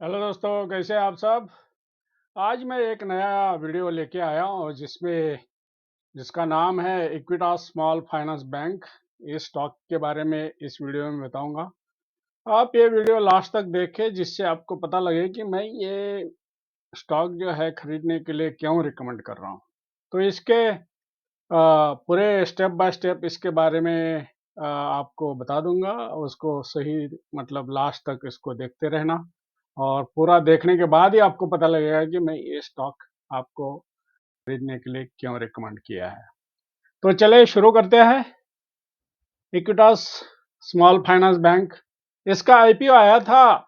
Hello दोस्तों, कैसे हैं आप सब। आज मैं एक नया वीडियो लेके आया हूँ जिसका नाम है इक्विटास स्मॉल फाइनेंस बैंक। इस स्टॉक के बारे में इस वीडियो में बताऊंगा। आप ये वीडियो लास्ट तक देखें जिससे आपको पता लगे कि मैं ये स्टॉक जो है खरीदने के लिए क्यों रिकमेंड कर रहा हूँ। तो इसके पूरे स्टेप बाय स्टेप इसके बारे में आपको बता दूंगा। उसको सही मतलब लास्ट तक इसको देखते रहना, और पूरा देखने के बाद ही आपको पता लगेगा कि मैं ये स्टॉक आपको खरीदने के लिए क्यों रिकमेंड किया है। तो चलिए शुरू करते हैं। इक्विटास स्मॉल फाइनेंस बैंक, इसका आईपीओ आया था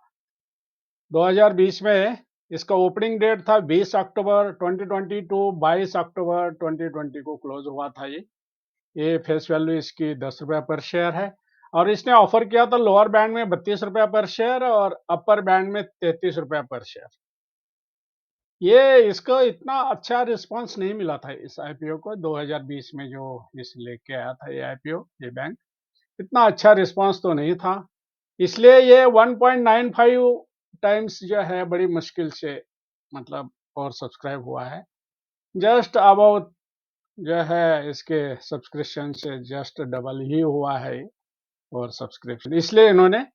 2020 में। इसका ओपनिंग डेट था 20 अक्टूबर 2020 टू 22 अक्टूबर 2020 को क्लोज हुआ था। ये फेस वैल्यू इसकी 10 रुपये पर शेयर है, और इसने ऑफर किया था लोअर बैंड में 32 रुपये पर शेयर और अपर बैंड में 33 रुपये पर शेयर। ये इसको इतना अच्छा रिस्पांस नहीं मिला था इस आईपीओ को 2020 में, जो इस लेके आया था ये आईपीओ, ये बैंक इतना अच्छा रिस्पांस तो नहीं था। इसलिए ये 1.95 टाइम्स जो है बड़ी मुश्किल से मतलब और सब्सक्राइब हुआ है। जस्ट अबाउट जो है इसके सब्सक्रिप्शन से जस्ट डबल ही हुआ है। और सब्सक्रिप्शन इसलिए इन्होंने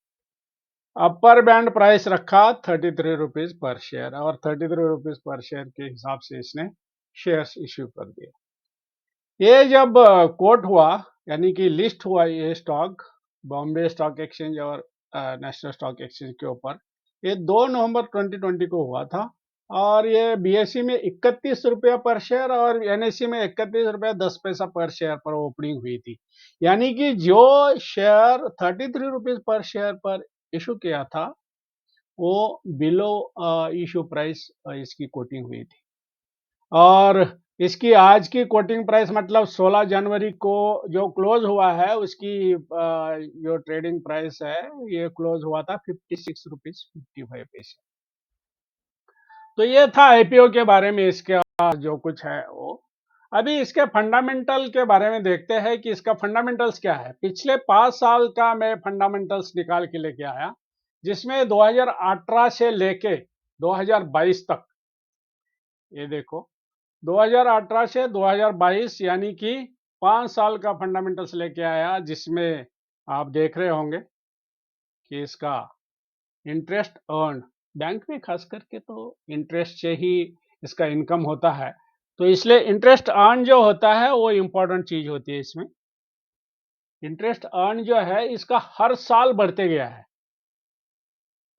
अपर बैंड प्राइस रखा 33 रुपीज पर शेयर, और 33 रुपीज पर शेयर के हिसाब से इसने शेयर्स इश्यू कर दिए। ये जब कोट हुआ, यानी कि लिस्ट हुआ ये स्टॉक बॉम्बे स्टॉक एक्सचेंज और नेशनल स्टॉक एक्सचेंज के ऊपर, ये 2 नवंबर 2020 को हुआ था। और ये बीएसई में 31 रुपया पर शेयर और एनएसई में 31 रुपया 10 पैसा पर शेयर पर ओपनिंग हुई थी। यानी कि जो शेयर 33 रुपीज पर शेयर पर इशू किया था, वो बिलो इशू प्राइस इसकी कोटिंग हुई थी। और इसकी आज की कोटिंग प्राइस मतलब 16 जनवरी को जो क्लोज हुआ है, उसकी जो ट्रेडिंग प्राइस है, ये क्लोज हुआ था 56 रुपीज 55 पैसे। तो ये था आईपीओ के बारे में, इसका जो कुछ है वो। अभी इसके फंडामेंटल के बारे में देखते हैं कि इसका फंडामेंटल्स क्या है। पिछले 5 साल का मैं फंडामेंटल्स निकाल के लेके आया, जिसमें 2018 से लेके 2022 तक, ये देखो 2018 से 2022 यानी कि 5 साल का फंडामेंटल्स लेके आया, जिसमें आप देख रहे होंगे कि इसका इंटरेस्ट अर्न, बैंक में खास करके तो इंटरेस्ट से ही इसका इनकम होता है, तो इसलिए इंटरेस्ट अर्न जो होता है वो इंपॉर्टेंट चीज होती है इसमें। इंटरेस्ट अर्न जो है इसका हर साल बढ़ते गया है।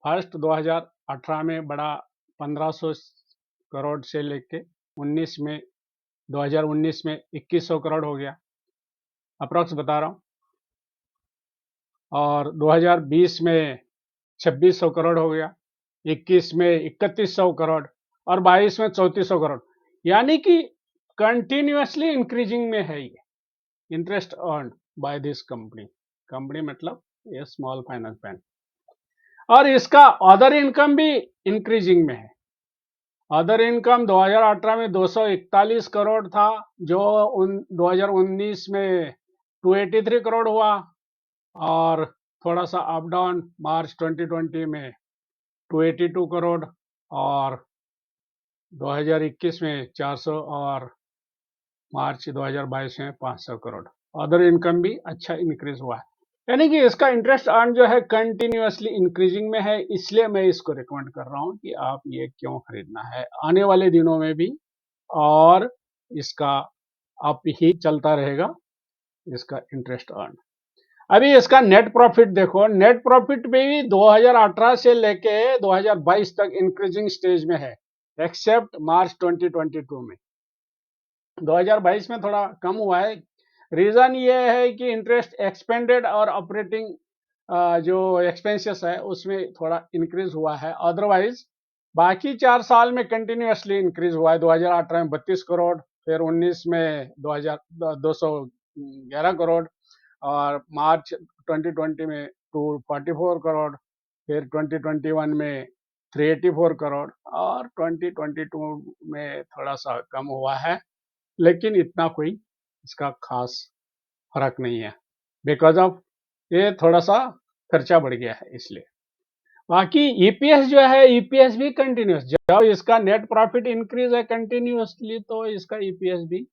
फर्स्ट 2018 में बड़ा 1500 करोड़ से लेके 19 में 2019 में 2100 करोड़ हो गया, अप्रॉक्स बता रहा हूँ। और 2020 में 2600 करोड़ हो गया, 21 में 3100 करोड़ और 22 में 3400 करोड़। यानी कि कंटिन्यूअसली इंक्रीजिंग में है ये interest earn by this company. Company मतलब ये स्मॉल फाइनेंस बैंक। और इसका अदर इनकम भी इंक्रीजिंग में है। अदर इनकम 2018 में 241 करोड़ था, जो 2019 में 283 करोड़ हुआ। और थोड़ा सा अप डाउन मार्च 2020 में 282 करोड़, और 2021 में 400, और मार्च 2022 में 500 करोड़। अदर इनकम भी अच्छा इंक्रीज हुआ है। यानी कि इसका इंटरेस्ट अर्न जो है कंटिन्यूअसली इंक्रीजिंग में है। इसलिए मैं इसको रिकमेंड कर रहा हूं कि आप ये क्यों खरीदना है आने वाले दिनों में भी, और इसका अप ही चलता रहेगा इसका इंटरेस्ट अर्न। अभी इसका नेट प्रॉफिट देखो, नेट प्रॉफिट भी 2018 से लेके 2022 तक इंक्रीजिंग स्टेज में है, एक्सेप्ट मार्च 2022 में। 2022 में थोड़ा कम हुआ है। रीजन ये है कि इंटरेस्ट एक्सपेंडेड और ऑपरेटिंग जो एक्सपेंसेस है उसमें थोड़ा इंक्रीज हुआ है। अदरवाइज बाकी 4 साल में कंटिन्यूअसली इंक्रीज हुआ है। 2018 में 32 करोड़, फिर 19 में 211 करोड़, और मार्च 2020 में 244 करोड़, फिर 2021 में 384 करोड़, और 2022 में थोड़ा सा कम हुआ है, लेकिन इतना कोई इसका खास फर्क नहीं है, बिकॉज ऑफ ये थोड़ा सा खर्चा बढ़ गया है इसलिए। बाकी ईपीएस जो है, ईपीएस भी कंटिन्यूस, जब इसका नेट प्रॉफिट इंक्रीज है कंटिन्यूसली तो इसका ईपीएस भी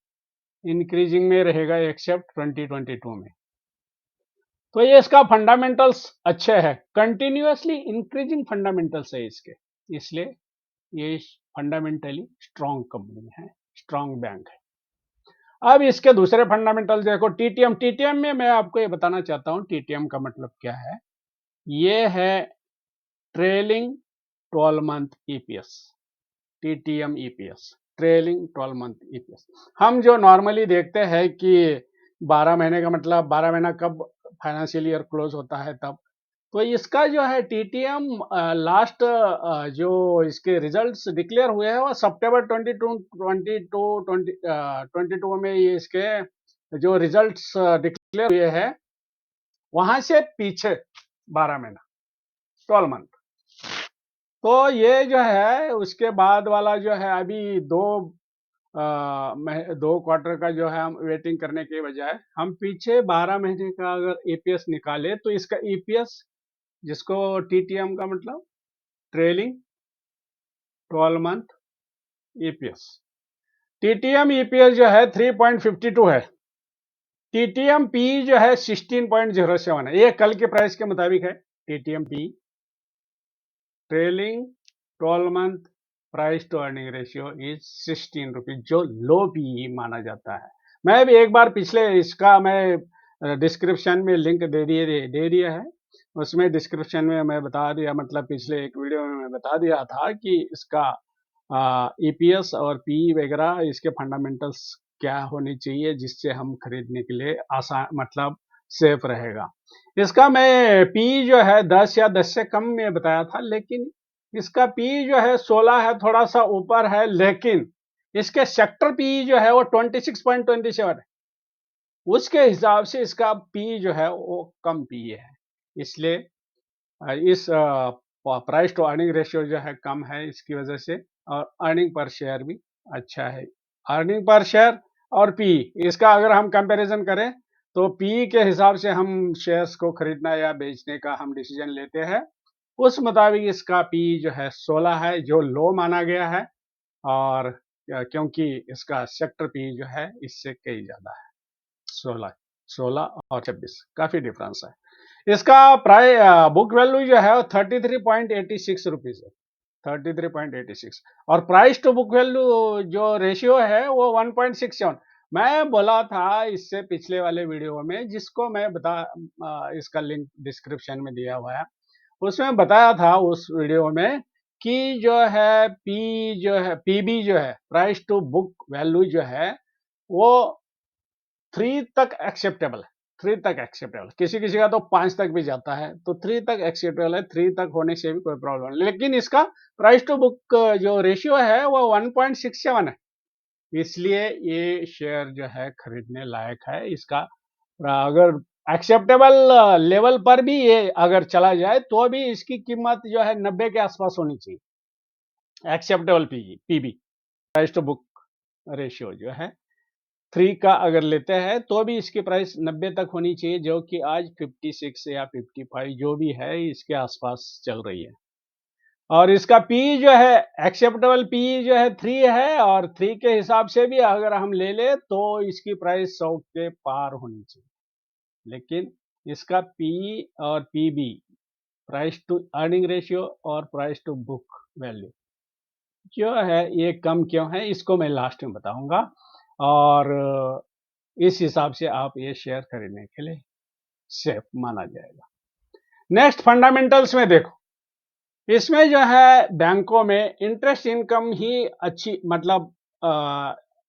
इंक्रीजिंग में रहेगा एक्सेप्ट 2022 में। तो ये इसका फंडामेंटल्स अच्छे हैं, कंटिन्यूसली इंक्रीजिंग फंडामेंटल्स है इसके, इसलिए ये फंडामेंटली स्ट्रॉन्ग कंपनी है, स्ट्रॉन्ग बैंक है। अब इसके दूसरे फंडामेंटल देखो, टीटीएम। टीटीएम में मैं आपको ये बताना चाहता हूं टीटीएम का मतलब क्या है। ये है trailing 12 month EPS, TTM EPS, trailing 12 month EPS. हम जो नॉर्मली देखते हैं कि 12 महीने का मतलब 12 महीना कब फाइनेंशियल ईयर क्लोज होता है तब, तो इसका जो है टीटीएम लास्ट जो इसके रिजल्ट्स डिक्लेयर हुए हैं वो सितंबर 22 में ये इसके जो रिजल्ट्स डिक्लेयर हुए हैं वहां से पीछे 12 महीना 12 मंथ। तो ये जो है उसके बाद वाला जो है अभी दो क्वार्टर का जो है हम वेटिंग करने के बजाय हम पीछे 12 महीने का अगर ईपीएस निकाले तो इसका ईपीएस, जिसको टीटीएम का मतलब trailing 12 month EPS, TTM EPS जो है 3.52 है, टीटीएम पी जो है 16.07 है। ये कल के प्राइस के मुताबिक है। TTM P trailing 12 month price to earning ratio is 16 rupees, जो लो पीई माना जाता है। मैं भी एक बार पिछले इसका मैं डिस्क्रिप्शन में लिंक दे दिया है, उसमें डिस्क्रिप्शन में मैं बता दिया, मतलब पिछले एक वीडियो में मैं बता दिया था कि इसका ईपीएस और पी वगैरह इसके फंडामेंटल्स क्या होनी चाहिए जिससे हम खरीदने के लिए आसान, मतलब सेफ रहेगा। इसका मैं पी जो है 10 या 10 से कम में बताया था, लेकिन इसका पी जो है 16 है, थोड़ा सा ऊपर है, लेकिन इसके सेक्टर पी जो है वो 26.27 है, उसके हिसाब से इसका पी जो है वो कम पी है, इसलिए इस प्राइस टू अर्निंग रेशियो जो है कम है इसकी वजह से, और अर्निंग पर शेयर भी अच्छा है। अर्निंग पर शेयर और पी, इसका अगर हम कंपैरिजन करें तो पी के हिसाब से हम शेयर्स को खरीदना या बेचने का हम डिसीजन लेते हैं, उस मुताबिक इसका पी जो है 16 है, जो लो माना गया है, और क्योंकि इसका सेक्टर पी जो है इससे कई ज्यादा है, 16 16 और 26 काफी डिफरेंस है। इसका प्राइस बुक वैल्यू जो है 33.86 रुपीज है, 33.86, और प्राइस टू बुक वैल्यू जो रेशियो है वो 1.67। मैं बोला था इससे पिछले वाले वीडियो में, जिसको मैं इसका लिंक डिस्क्रिप्शन में दिया हुआ है, उसमें बताया था उस वीडियो में कि जो है पीबी जो है प्राइस टू बुक वैल्यू जो है वो 3 तक एक्सेप्टेबल है, 3 तक एक्सेप्टेबल, किसी किसी का तो 5 तक भी जाता है, तो 3 तक एक्सेप्टेबल है, 3 तक होने से भी कोई प्रॉब्लम नहीं। लेकिन इसका प्राइस टू बुक जो रेशियो है वो 1.67 है, इसलिए ये शेयर जो है खरीदने लायक है। इसका अगर एक्सेप्टेबल लेवल पर भी ये अगर चला जाए तो भी इसकी कीमत जो है 90 के आसपास होनी चाहिए, acceptable PB price to book ratio जो है 3 का अगर लेते हैं तो भी इसकी प्राइस 90 तक होनी चाहिए, जो कि आज 56 या 55 जो भी है इसके आसपास चल रही है। और इसका पी जो है एक्सेप्टेबल पी जो है 3 है, और 3 के हिसाब से भी अगर हम ले ले तो इसकी प्राइस 100 के पार होनी चाहिए, लेकिन इसका पी और PB price to earning ratio और प्राइस टू बुक वैल्यू जो है ये कम क्यों है, इसको मैं लास्ट में बताऊंगा, और इस हिसाब से आप ये शेयर खरीदने के लिए सेफ माना जाएगा। नेक्स्ट फंडामेंटल्स में देखो, इसमें जो है बैंकों में इंटरेस्ट इनकम ही अच्छी, मतलब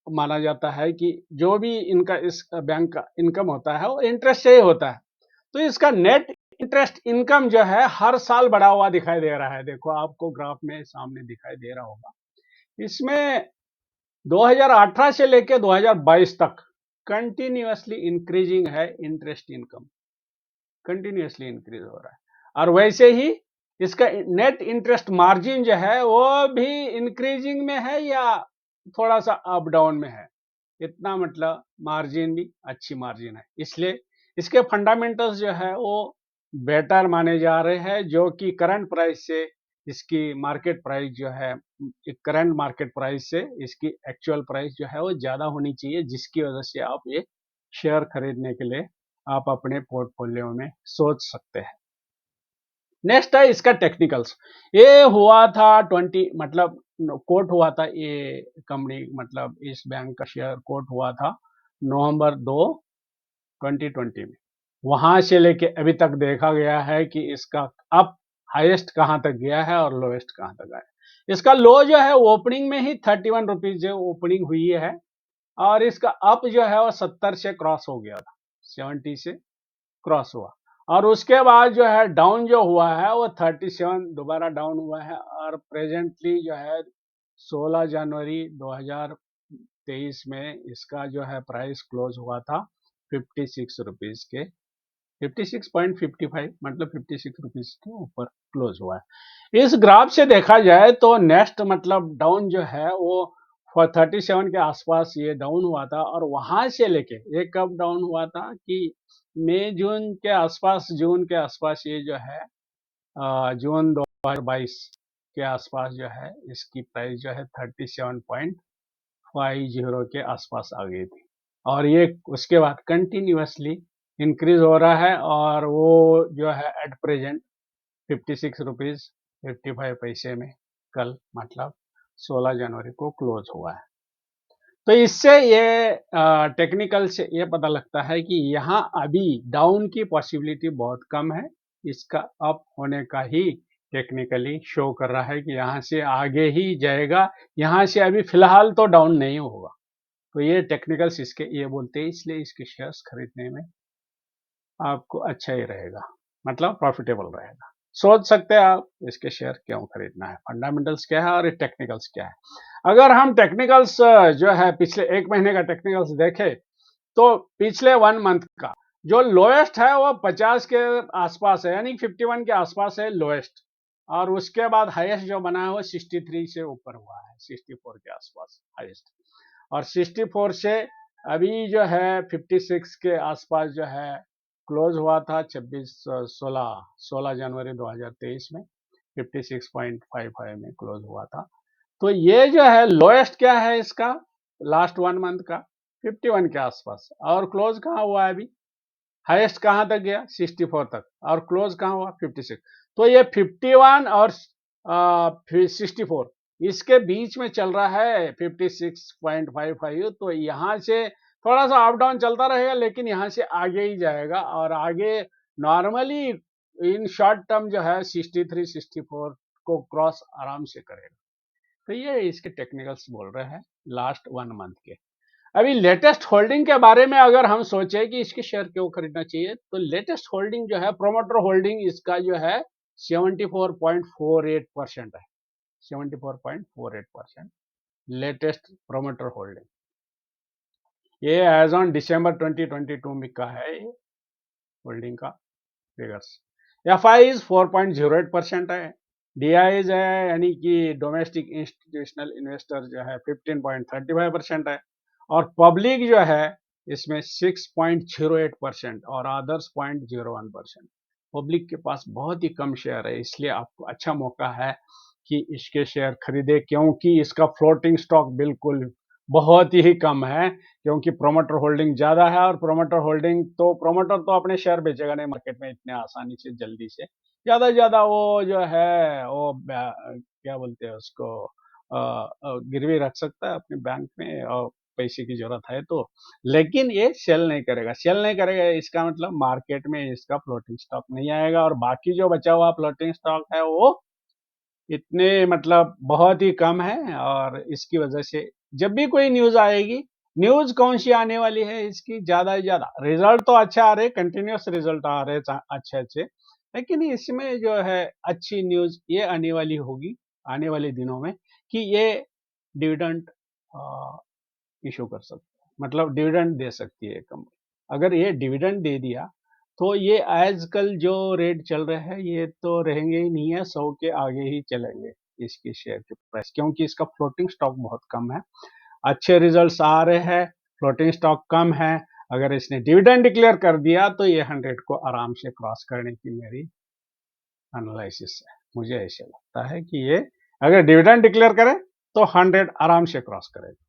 माना जाता है कि जो भी इनका इस बैंक का इनकम होता है वो इंटरेस्ट से ही होता है। तो इसका नेट इंटरेस्ट इनकम जो है हर साल बढ़ा हुआ दिखाई दे रहा है, देखो आपको ग्राफ में सामने दिखाई दे रहा होगा। इसमें 2018 से लेकर 2022 तक कंटिन्यूअसली इंक्रीजिंग है, इंटरेस्ट इनकम कंटिन्यूअसली इंक्रीज हो रहा है, और वैसे ही इसका नेट इंटरेस्ट मार्जिन जो है वो भी इंक्रीजिंग में है या थोड़ा सा अप डाउन में है, इतना मतलब मार्जिन भी अच्छी मार्जिन है, इसलिए इसके फंडामेंटल्स जो है वो बेटर माने जा रहे हैं, जो कि करंट प्राइस से इसकी मार्केट प्राइस जो है, करंट मार्केट प्राइस से इसकी एक्चुअल प्राइस जो है वो ज़्यादा होनी चाहिए, जिसकी वजह से आप ये शेयर खरीदने के लिए आप अपने पोर्टफोलियो में सोच सकते हैं। नेक्स्ट है इसका टेक्निकल्स। ये हुआ था 20 मतलब कोट हुआ था, ये कंपनी मतलब इस बैंक का शेयर कोट हुआ था नवंबर 2 2020 में। वहां से लेके अभी तक देखा गया है कि इसका अप हाईएस्ट कहां तक गया है और लोएस्ट कहां तक गया है। इसका लो जो है ओपनिंग में ही 31 रुपीज जो ओपनिंग हुई है, और इसका अप जो है वो 70 से क्रॉस हो गया था, 70 से क्रॉस हुआ, और उसके बाद जो है डाउन जो हुआ है वो 37 दोबारा डाउन हुआ है, और प्रेजेंटली जो है 16 जनवरी 2023 में इसका जो है प्राइस क्लोज हुआ था 56 रुपीज के, 56.55 मतलब 56 रुपीज के ऊपर क्लोज हुआ है। इस ग्राफ से देखा जाए तो नेक्स्ट मतलब डाउन जो है वो 37 के आसपास ये डाउन हुआ था, और वहां से लेके ये कब डाउन हुआ था कि मई जून के आसपास, जून के आसपास ये जो है जून 2022 के आसपास जो है इसकी प्राइस जो है 37.50 के आसपास आ गई थी, और ये उसके बाद कंटिन्यूअसली इंक्रीज हो रहा है, और वो जो है एट प्रेजेंट 56 रुपीज 55 पैसे में कल मतलब 16 जनवरी को क्लोज हुआ है। तो इससे ये टेक्निकल से ये पता लगता है कि यहाँ अभी डाउन की पॉसिबिलिटी बहुत कम है, इसका अप होने का ही टेक्निकली शो कर रहा है कि यहाँ से आगे ही जाएगा, यहाँ से अभी फिलहाल तो डाउन नहीं होगा। तो ये टेक्निकल्स इसके ये बोलते हैं, इसलिए इसके शेयर्स खरीदने में आपको अच्छा ही रहेगा, मतलब प्रॉफिटेबल रहेगा। सोच सकते हैं आप इसके शेयर क्यों खरीदना है, फंडामेंटल्स क्या है और टेक्निकल्स क्या है। अगर हम टेक्निकल्स जो है पिछले एक महीने का टेक्निकल्स देखें, तो पिछले 1 मंथ का जो लोएस्ट है वो 50 के आसपास है, यानी 51 के आसपास है लोएस्ट, और उसके बाद हाईएस्ट जो बना है वो 63 से ऊपर हुआ है, 64 के आसपास हाईएस्ट, और 64 से अभी जो है 56 के आसपास जो है क्लोज हुआ था 16 जनवरी 2023 में 56.55 में क्लोज हुआ था। तो ये जो है लोएस्ट क्या है इसका लास्ट 1 मंथ का 51 के आसपास, और क्लोज कहाँ हुआ है अभी, हाईएस्ट कहाँ तक गया 64 तक, और क्लोज कहाँ हुआ 56। तो ये 51 और 64 इसके बीच में चल रहा है 56.55। तो यहाँ से थोड़ा सा अप डाउन चलता रहेगा, लेकिन यहाँ से आगे ही जाएगा, और आगे नॉर्मली इन शॉर्ट टर्म जो है 63 64 को क्रॉस आराम से करेगा। तो ये इसके टेक्निकल्स बोल रहे हैं लास्ट 1 मंथ के। अभी लेटेस्ट होल्डिंग के बारे में अगर हम सोचें कि इसके शेयर क्यों खरीदना चाहिए, तो लेटेस्ट होल्डिंग जो है प्रोमोटर होल्डिंग इसका जो है 74.48% है, 74.48% लेटेस्ट प्रोमोटर होल्डिंग, ये एज ऑन दिसंबर 2022 में का है होल्डिंग का फिगर्स। एफ आई इज 4.08% है, डी आईज है यानी कि डोमेस्टिक इंस्टीट्यूशनल इन्वेस्टर जो है 15.35% है, और पब्लिक जो है इसमें 6.08% और अदर्स 0.01%। पब्लिक के पास बहुत ही कम शेयर है, इसलिए आपको अच्छा मौका है कि इसके शेयर खरीदे, क्योंकि इसका फ्लोटिंग स्टॉक बिल्कुल बहुत ही कम है, क्योंकि प्रोमोटर होल्डिंग ज्यादा है, और प्रोमोटर होल्डिंग तो प्रोमोटर तो अपने शेयर बेचेगा नहीं मार्केट में इतने आसानी से जल्दी से, ज्यादा से ज्यादा वो जो है वो क्या बोलते हैं उसको गिरवी रख सकता है अपने बैंक में, और पैसे की जरूरत है तो, लेकिन ये सेल नहीं करेगा, सेल नहीं करेगा इसका मतलब मार्केट में इसका फ्लोटिंग स्टॉक नहीं आएगा, और बाकी जो बचा हुआ फ्लोटिंग स्टॉक है वो इतने मतलब बहुत ही कम है, और इसकी वजह से जब भी कोई न्यूज आएगी, न्यूज कौन सी आने वाली है इसकी, ज्यादा से ज्यादा रिजल्ट तो अच्छे आ रहे, कंटिन्यूस रिजल्ट आ रहे अच्छे अच्छे, लेकिन इसमें जो है अच्छी न्यूज ये आने वाली होगी आने वाले दिनों में कि ये डिविडेंड इशू कर सकते हैं, मतलब डिविडेंड दे सकती है कंपनी। अगर ये डिविडेंड दे दिया तो ये आजकल जो रेट चल रहे हैं ये तो रहेंगे ही नहीं है, 100 के आगे ही चलेंगे इसकी शेयर के प्राइस, क्योंकि इसका फ्लोटिंग स्टॉक बहुत कम है, अच्छे रिजल्ट्स आ रहे हैं, फ्लोटिंग स्टॉक कम है। अगर इसने डिविडेंड डिक्लेयर कर दिया तो ये 100 को आराम से क्रॉस करने की मेरी एनालिसिस है। मुझे ऐसे लगता है कि ये अगर डिविडेंड डिक्लेयर करे तो 100 आराम से क्रॉस करेगा।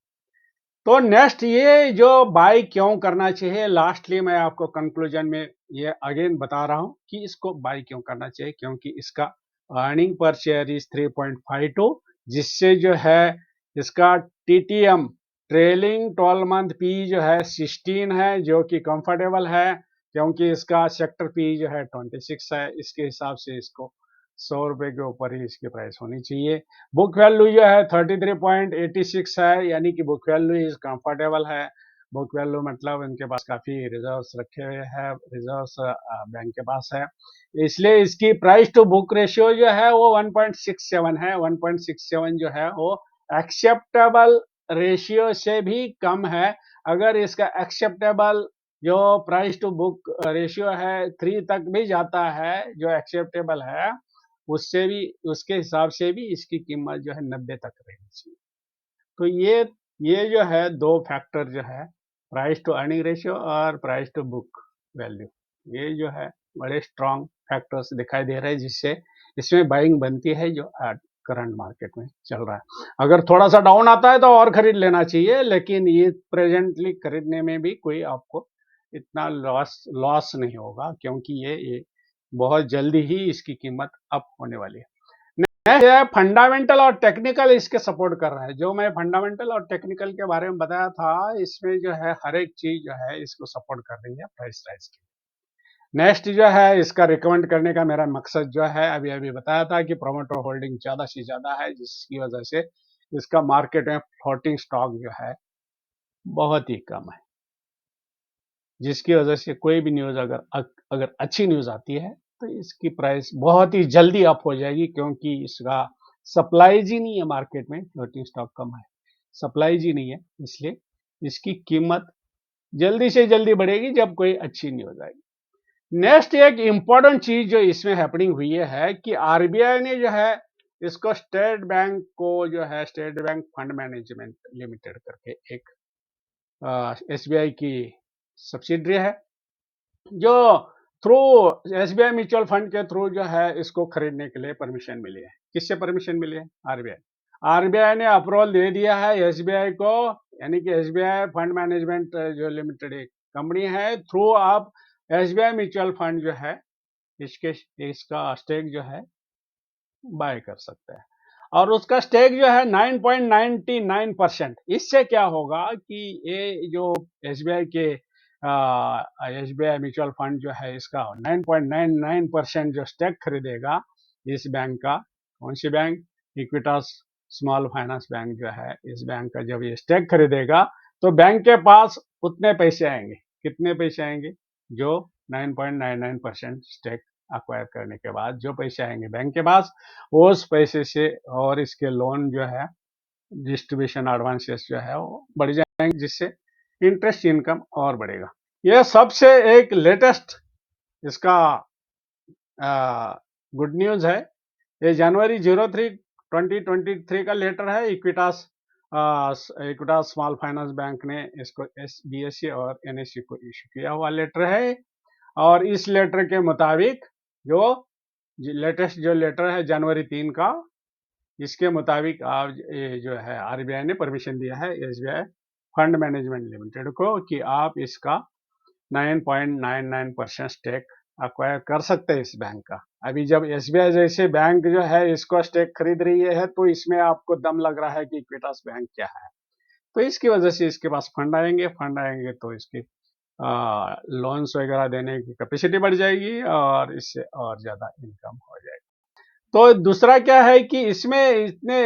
तो नेक्स्ट ये जो बाय क्यों करना चाहिए, लास्टली मैं आपको कंक्लूजन में ये अगेन बता रहा हूं कि इसको बाय क्यों करना चाहिए, क्योंकि इसका अर्निंग पर शेयर इज 3.52, जिससे जो है इसका टीटीएम ट्रेलिंग 12 मंथ पी जो है 16 है, जो कि कंफर्टेबल है, क्योंकि इसका सेक्टर पी जो है 26 है। इसके हिसाब से इसको 100 रुपए के ऊपर ही इसकी प्राइस होनी चाहिए। बुक वैल्यू जो है 33.86 है, यानी कि बुक वैल्यू इज कंफर्टेबल है। बुक वैल्यू मतलब इनके पास काफी रिजर्व्स रखे हुए हैं, रिजर्व्स बैंक के पास है, इसलिए इसकी प्राइस टू बुक रेशियो जो है वो 1.67 है। 1.67 जो है वो एक्सेप्टेबल रेशियो से भी कम है। अगर इसका एक्सेप्टेबल जो प्राइस टू बुक रेशियो है 3 तक भी जाता है, जो एक्सेप्टेबल है, उससे भी, उसके हिसाब से भी इसकी कीमत जो है 90 तक रहनी चाहिए। तो ये जो है दो फैक्टर जो है, प्राइस टू अर्निंग रेशियो और प्राइस टू बुक वैल्यू, ये जो है बड़े स्ट्रॉन्ग फैक्टर्स दिखाई दे रहे हैं, जिससे इसमें बाइंग बनती है जो करंट मार्केट में चल रहा है। अगर थोड़ा सा डाउन आता है तो और खरीद लेना चाहिए, लेकिन ये प्रेजेंटली खरीदने में भी कोई आपको इतना लॉस नहीं होगा, क्योंकि ये बहुत जल्दी ही इसकी कीमत अप होने वाली है। नेक्स्ट है फंडामेंटल और टेक्निकल इसके सपोर्ट कर रहा है। जो मैं फंडामेंटल और टेक्निकल के बारे में बताया था, इसमें जो है हर एक चीज जो है इसको सपोर्ट कर रही है प्राइस राइज की। नेक्स्ट जो है इसका रिकमेंड करने का मेरा मकसद जो है, अभी अभी बताया था कि प्रोमोटर होल्डिंग ज्यादा से ज्यादा है, जिसकी वजह से इसका मार्केट में फ्लोटिंग स्टॉक जो है बहुत ही कम है, जिसकी वजह से कोई भी न्यूज अगर अच्छी न्यूज आती है तो इसकी प्राइस बहुत ही जल्दी अप हो जाएगी, क्योंकि इसका सप्लाईज ही नहीं है मार्केट में, फ्लोटिंग स्टॉक कम है, सप्लाईज ही नहीं है, इसलिए इसकी कीमत जल्दी से जल्दी बढ़ेगी जब कोई अच्छी न्यूज आएगी। नेक्स्ट एक इंपॉर्टेंट चीज जो इसमें हैपनिंग हुई है कि आरबीआई ने जो है इसको स्टेट बैंक को जो है state bank fund management limited करके एक एसबीआई की सब्सिडरी है, जो थ्रू एसबीआई म्यूचुअल फंड के थ्रू जो है इसको खरीदने के लिए परमिशन मिली है। किससे परमिशन मिली है? आरबीआई। आरबीआई ने अप्रूवल दे दिया है एसबीआई को, यानी कि एसबीआई फंड मैनेजमेंट जो लिमिटेड एक कंपनी है, थ्रू आप एसबीआई म्यूचुअल फंड जो है इसका स्टेक जो है बाय कर सकते हैं, और उसका स्टेक जो है 9.99%। इससे क्या होगा कि ये जो एसबीआई के एसबीआई म्यूचुअल फंड जो है इसका 9.99% जो स्टेक खरीदेगा इस बैंक का, कौन सी bank? Equitas small finance bank जो है, इस बैंक का जब ये स्टेक खरीदेगा तो बैंक के पास उतने पैसे आएंगे। कितने पैसे आएंगे? जो 9.99% स्टेक अक्वायर करने के बाद जो पैसे आएंगे बैंक के पास, उस पैसे से और इसके लोन जो है डिस्ट्रीब्यूशन एडवांसेस जो है वो बढ़ जाएंगे, जिससे इंटरेस्ट इनकम और बढ़ेगा। यह सबसे एक लेटेस्ट इसका गुड न्यूज है। ये जनवरी 03/2023 का लेटर है। इक्विटास स्मॉल फाइनेंस बैंक ने इसको बीएसई और एनएसई को इश्यू किया हुआ लेटर है, और इस लेटर के मुताबिक जो लेटेस्ट जो लेटर है जनवरी 3 का, इसके मुताबिक आप ये जो है आरबीआई ने परमिशन दिया है एसबीआई फंड मैनेजमेंट लिमिटेड को कि आप इसका 9.99% स्टेक अक्वायर कर सकते हैं इस बैंक का। अभी जब एसबीआई जैसे बैंक जो है इसको स्टेक खरीद रही है, तो इसमें आपको दम लग रहा है कि इक्विटास बैंक क्या है, तो इसकी वजह से इसके पास फंड आएंगे तो इसकी लोन्स वगैरह देने की कैपेसिटी बढ़ जाएगी और इससे और ज्यादा इनकम हो जाएगी। तो दूसरा क्या है कि इसमें इतने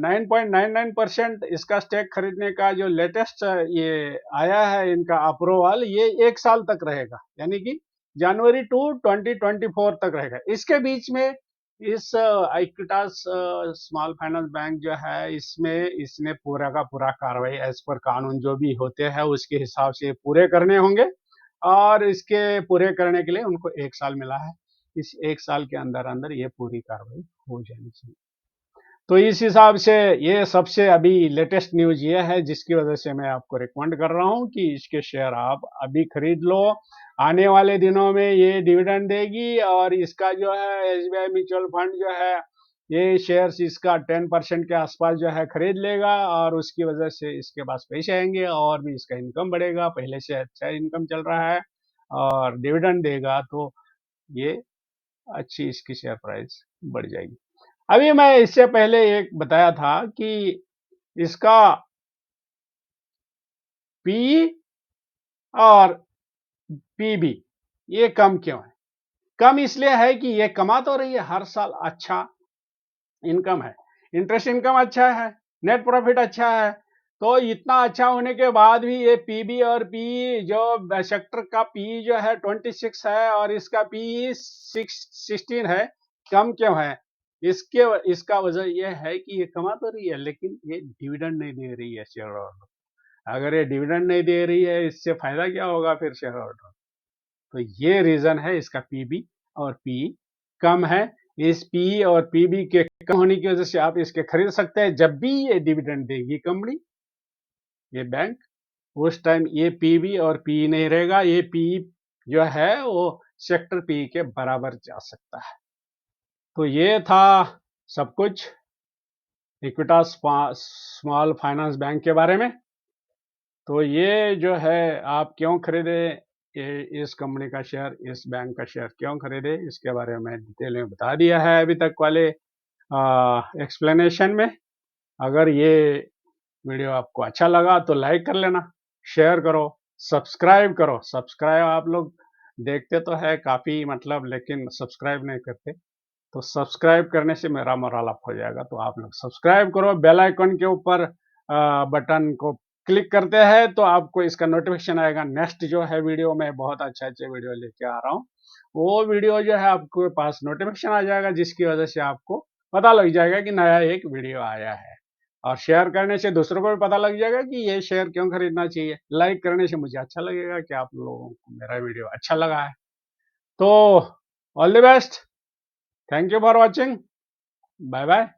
9.99% इसका स्टेक खरीदने का जो लेटेस्ट ये आया है इनका अप्रूवल, ये 1 साल तक रहेगा, यानी कि जनवरी 2024 तक रहेगा। इसके बीच में इस इक्विटास स्मॉल फाइनेंस बैंक जो है इसमें इसने पूरा का पूरा कार्रवाई एज पर कानून जो भी होते हैं उसके हिसाब से पूरे करने होंगे, और इसके पूरे करने के लिए उनको 1 साल मिला है। इस 1 साल के अंदर अंदर ये पूरी कार्रवाई हो जानी चाहिए। तो इस हिसाब से ये सबसे अभी लेटेस्ट न्यूज ये है, जिसकी वजह से मैं आपको रिकमेंड कर रहा हूँ कि इसके शेयर आप अभी खरीद लो। आने वाले दिनों में ये डिविडेंड देगी, और इसका जो है एसबीआई म्यूचुअल फंड जो है ये शेयर्स इसका 10% के आसपास जो है खरीद लेगा, और उसकी वजह से इसके पास पैसे आएंगे और भी इसका इनकम बढ़ेगा। पहले से अच्छा इनकम चल रहा है और डिविडेंड देगा, तो ये अच्छी इसकी शेयर प्राइस बढ़ जाएगी। अभी मैं इससे पहले एक बताया था कि इसका पी और पीबी ये कम क्यों है? कम इसलिए है कि ये कमा तो रही है हर साल, अच्छा इनकम है, इंटरेस्ट इनकम अच्छा है, नेट प्रॉफिट अच्छा है। तो इतना अच्छा होने के बाद भी ये पीबी और पी जो सेक्टर का पी जो है 26 है और इसका पी 16 है, कम क्यों है? इसके इसका वजह यह है कि ये कमा तो रही है लेकिन ये डिविडेंड नहीं दे रही है शेयर होल्डर। अगर ये डिविडेंड नहीं दे रही है, इससे फायदा क्या होगा फिर शेयर होल्डर? तो ये रीजन है इसका पीबी और पी कम है। इस पी और पीबी के कम होने की वजह से आप इसके खरीद सकते हैं जब भी ये डिविडेंड देगी कंपनी, ये बैंक, उस टाइम ये पीबी और पी नहीं रहेगा, ये पी जो है वो सेक्टर पी के बराबर जा सकता है। तो ये था सब कुछ इक्विटास स्मॉल फाइनेंस बैंक के बारे में। तो ये जो है आप क्यों खरीदे, इस कंपनी का शेयर, इस बैंक का शेयर क्यों खरीदे, इसके बारे में डिटेल में बता दिया है अभी तक वाले एक्सप्लेनेशन में। अगर ये वीडियो आपको अच्छा लगा तो लाइक कर लेना, शेयर करो, सब्सक्राइब करो। सब्सक्राइब आप लोग देखते तो है काफ़ी मतलब, लेकिन सब्सक्राइब नहीं करते। तो सब्सक्राइब करने से मेरा मोरल अप हो जाएगा, तो आप लोग सब्सक्राइब करो। बेल आइकन के ऊपर बटन को क्लिक करते हैं तो आपको इसका नोटिफिकेशन आएगा। नेक्स्ट जो है वीडियो में बहुत अच्छे अच्छे वीडियो लेके आ रहा हूँ, वो वीडियो जो है आपके पास नोटिफिकेशन आ जाएगा, जिसकी वजह से आपको पता लग जाएगा कि नया एक वीडियो आया है। और शेयर करने से दूसरों को भी पता लग जाएगा कि ये शेयर क्यों खरीदना चाहिए। लाइक करने से मुझे अच्छा लगेगा कि आप लोगों को मेरा वीडियो अच्छा लगा है। तो all the best, thank you for watching, bye bye.